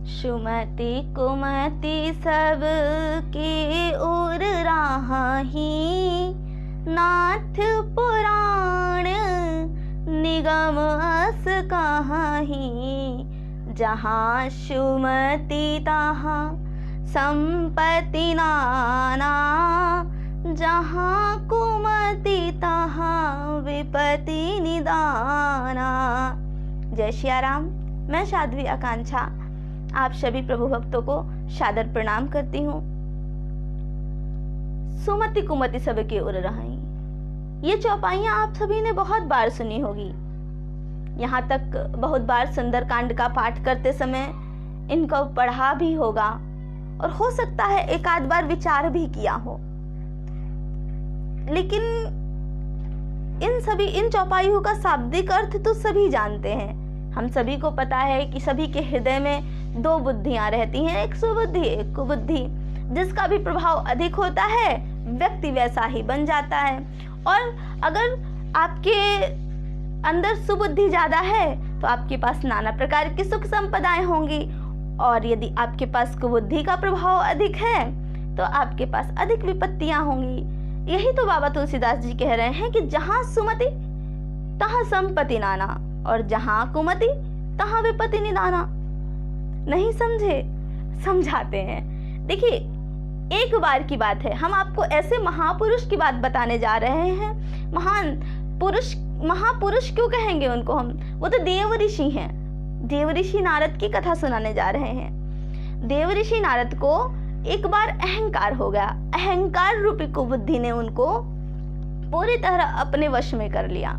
सुमति कुमति सब की उर राही, नाथ पुराण निगम अस कहाही। जहाँ सुमति तहाँ संपत्ति नाना, जहाँ कुमति तहाँ विपत्ति निदाना। जय सिया राम। मैं साध्वी आकांक्षा आप सभी प्रभु भक्तों को सादर प्रणाम करती हूँ। सुमति कुमति सबके उर राही, ये चौपाइयाँ आप सभी ने बहुत बार सुनी होगी। यहाँ तक बहुत बार सुंदरकांड का पाठ करते समय इनको पढ़ा भी होगा और हो सकता है एक आध बार विचार भी किया हो। लेकिन इन चौपाइयों का शाब्दिक अर्थ तो सभी जानते हैं। हम सभी को पता है कि सभी के हृदय में दो बुद्धियां रहती हैं, एक सुबुद्धि एक कुबुद्धि। जिसका भी प्रभाव अधिक होता है व्यक्ति वैसा ही बन जाता है। और अगर आपके अंदर सुबुद्धि ज्यादा है तो आपके पास नाना प्रकार की सुख संपदाएं होंगी, और यदि आपके पास कुबुद्धि का प्रभाव अधिक है तो आपके पास अधिक विपत्तियां होंगी। यही तो बाबा तुलसीदास जी कह रहे हैं कि जहां सुमति तहां संपत्ति नाना, और जहां कुमति तहां विपत्ति निदाना। नहीं समझे? समझाते हैं। देखिए, एक बार की बात है, हम आपको ऐसे महापुरुष की बात बताने जा रहे हैं। महापुरुष क्यों कहेंगे उनको हम? वो तो देव ऋषि हैं। देव ऋषि नारद की कथा सुनाने जा रहे हैं। देव ऋषि नारद को एक बार अहंकार हो गया। अहंकार रूपी कुबुद्धि ने उनको पूरी तरह अपने वश में कर लिया,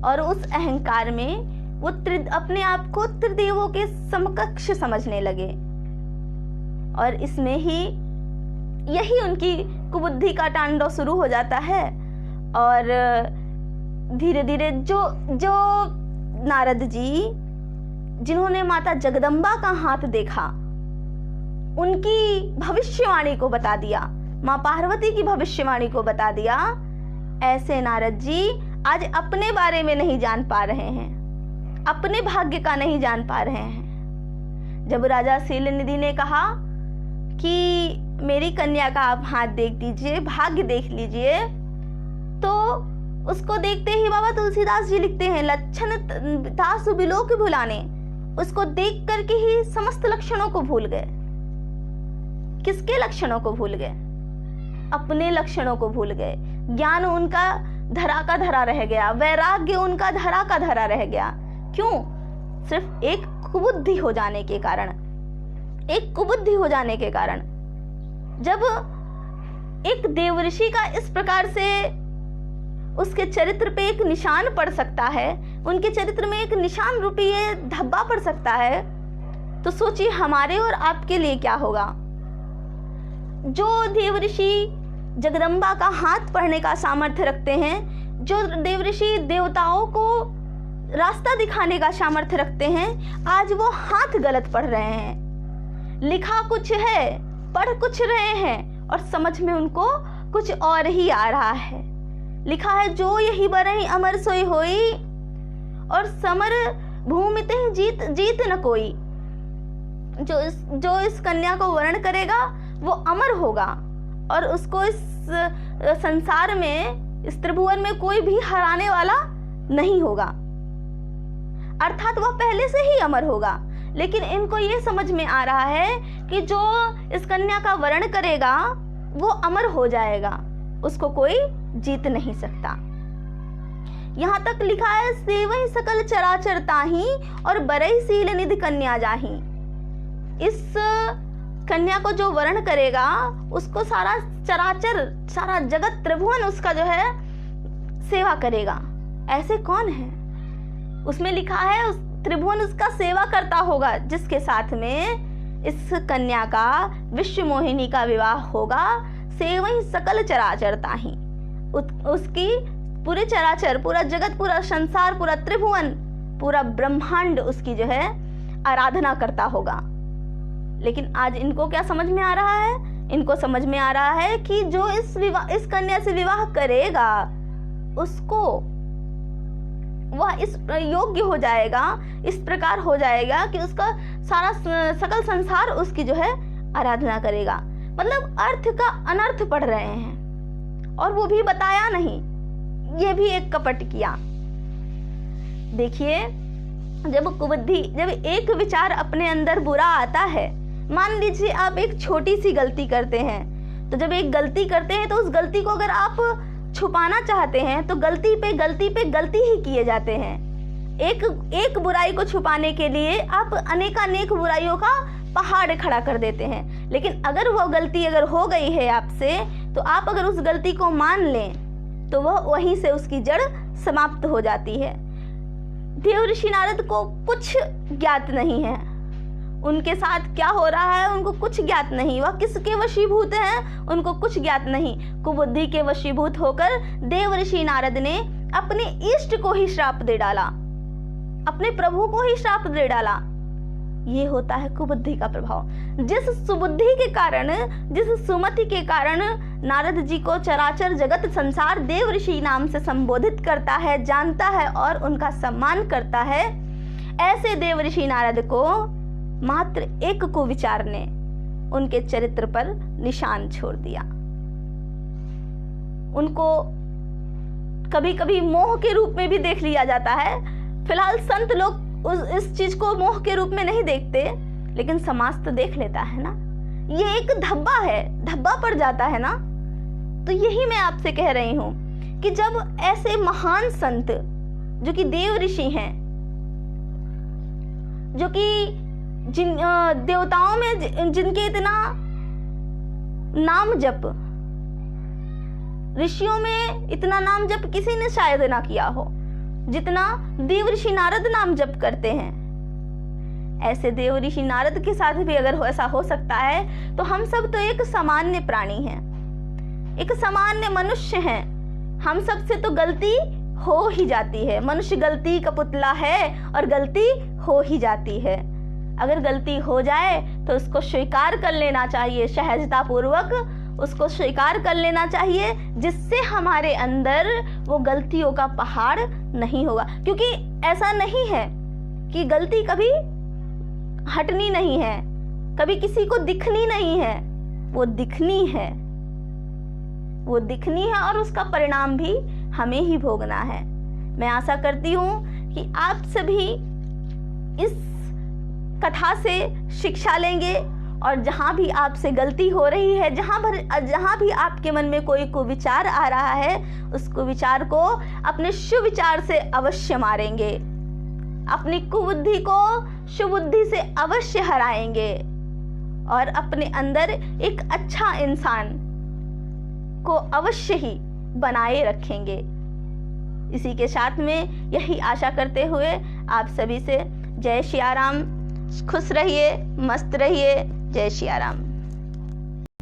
और उस अहंकार में वो अपने आप को त्रिदेवों के समकक्ष समझने लगे। और इसमें ही यही उनकी कुबुद्धि का तांडव शुरू हो जाता है। और धीरे धीरे जो नारद जी जिन्होंने माता जगदम्बा का हाथ देखा, उनकी भविष्यवाणी को बता दिया, माँ पार्वती की भविष्यवाणी को बता दिया, ऐसे नारद जी आज अपने बारे में नहीं जान पा रहे हैं, अपने भाग्य का नहीं जान पा रहे हैं। जब राजा शीलनिधि ने कहा कि मेरी कन्या का आप हाथ देख दीजिए, भाग्य देख लीजिए, तो उसको देखते ही बाबा तुलसीदास जी लिखते हैं, लक्षण दास बिलोक भुलाने। उसको देख करके ही समस्त लक्षणों को भूल गए। किसके लक्षणों को भूल गए? अपने लक्षणों को भूल गए। ज्ञान उनका धरा का धरा रह गया, वैराग्य उनका धरा का धरा रह गया। क्यों? सिर्फ एक कुबुद्धि हो जाने के कारण। एक कुबुद्धि हो जाने के कारण। जब एक देवऋषि का इस प्रकार से उसके चरित्र पे एक निशान पड़ सकता है, उनके चरित्र में एक निशान रूपी ये धब्बा पड़ सकता है, तो सोचिए हमारे और आपके लिए क्या होगा। जो देवऋषि जगदम्बा का हाथ पढ़ने का सामर्थ्य रखते हैं, जो देवऋषि देवताओं को रास्ता दिखाने का सामर्थ्य रखते हैं, आज वो हाथ गलत पढ़ रहे हैं। लिखा कुछ है, पढ़ कुछ रहे हैं, और समझ में उनको कुछ और ही आ रहा है। लिखा है जो यही बरही अमर सोई होई, और समर भूमि ते जीत न कोई। जो इस कन्या को वर्ण करेगा वो अमर होगा, और उसको इस संसार में, इस त्रिभुवन में कोई भी हराने वाला नहीं होगा। अर्थात वह पहले से ही अमर होगा। लेकिन इनको ये समझ में आ रहा है कि जो इस कन्या का वर्ण करेगा वो अमर हो जाएगा, उसको कोई जीत नहीं सकता। यहाँ तक लिखा है, सेवई सकल चराचर ताही, और बरई शील निधि कन्या जाही। इस कन्या को जो वर्ण करेगा उसको सारा चराचर, सारा जगत त्रिभुवन उसका जो है सेवा करेगा। ऐसे कौन है? उसमें लिखा है उस त्रिभुवन उसका सेवा करता होगा, जिसके साथ में इस कन्या का विश्व मोहिनी का विवाह होगा। सेवई सकल चराचर ताही, उसकी पूरे चराचर, पूरा जगत, पूरा संसार, पूरा त्रिभुवन, पूरा ब्रह्मांड उसकी जो है आराधना करता होगा। लेकिन आज इनको क्या समझ में आ रहा है? इनको समझ में आ रहा है कि जो इस कन्या से विवाह करेगा उसको वह इस योग्य हो जाएगा, इस प्रकार हो जाएगा कि उसका सारा सकल संसार उसकी जो है आराधना करेगा। मतलब अर्थ का अनर्थ पढ़ रहे हैं और वो भी बताया नहीं, ये भी एक कपट किया। देखिए, जब एक विचार अपने अंदर बुरा आता है, मान लीजिए आप एक छोटी सी गलती करते हैं, तो जब एक गलती करते हैं तो उस गलती को अगर आप छुपाना चाहते हैं तो गलती पे गलती ही किए जाते हैं। एक बुराई को छुपाने के लिए आप अनेकानेक बुराइयों का पहाड़ खड़ा कर देते हैं। लेकिन अगर वह गलती अगर हो गई है आपसे, तो आप अगर उस गलती को मान लें तो वह वहीं से उसकी जड़ समाप्त हो जाती है। देव ऋषि नारद को कुछ ज्ञात नहीं है, उनके साथ क्या हो रहा है उनको कुछ ज्ञात नहीं, वह किसके वशीभूत हैं उनको कुछ ज्ञात नहीं। कुबुद्धि के वशीभूत होकर देव ऋषि नारद ने अपने इष्ट को ही श्राप दे डाला, अपने प्रभु को ही श्राप दे डाला। ये होता है कुबुद्धि का प्रभाव। जिस सुबुद्धि के कारण, जिस सुमति के कारण नारद जी को चराचर जगत संसार देव ऋषि नाम से संबोधित करता है, जानता है और उनका सम्मान करता है, ऐसे देव ऋषि नारद को मात्र एक को विचार ने उनके चरित्र पर निशान छोड़ दिया। उनको कभी कभी मोह के रूप में भी देख लिया जाता है। फिलहाल संत लोग इस चीज को मोह के रूप में नहीं देखते, लेकिन समाज तो देख लेता है ना। ये एक धब्बा है, धब्बा पड़ जाता है ना। तो यही मैं आपसे कह रही हूं कि जब ऐसे महान संत जो कि देव ऋषि हैं, जो कि जिन देवताओं में जिनके इतना नाम जप, ऋषियों में इतना नाम जप किसी ने शायद ना किया हो जितना देव ऋषि नारद नाम जप करते हैं, ऐसे देव ऋषि नारद के साथ भी अगर ऐसा हो सकता है तो हम सब तो एक सामान्य प्राणी हैं, एक सामान्य मनुष्य हैं। हम सब से तो गलती हो ही जाती है। मनुष्य गलती का पुतला है और गलती हो ही जाती है। अगर गलती हो जाए तो उसको स्वीकार कर लेना चाहिए, सहजता पूर्वक उसको स्वीकार कर लेना चाहिए, जिससे हमारे अंदर वो गलतियों का पहाड़ नहीं होगा। क्योंकि ऐसा नहीं है कि गलती कभी हटनी नहीं है, कभी किसी को दिखनी नहीं है, वो दिखनी है, वो दिखनी है और उसका परिणाम भी हमें ही भोगना है। मैं आशा करती हूँ कि आप सभी इस कथा से शिक्षा लेंगे और जहाँ भी आपसे गलती हो रही है, जहाँ भी आपके मन में कोई कुविचार आ रहा है, उस कुविचार को अपने सुविचार से अवश्य मारेंगे, अपनी कुबुद्धि को सुबुद्धि से अवश्य हराएंगे और अपने अंदर एक अच्छा इंसान को अवश्य ही बनाए रखेंगे। इसी के साथ में यही आशा करते हुए आप सभी से जय सिया राम, खुश रहिए, मस्त रहिए। जय सिया राम।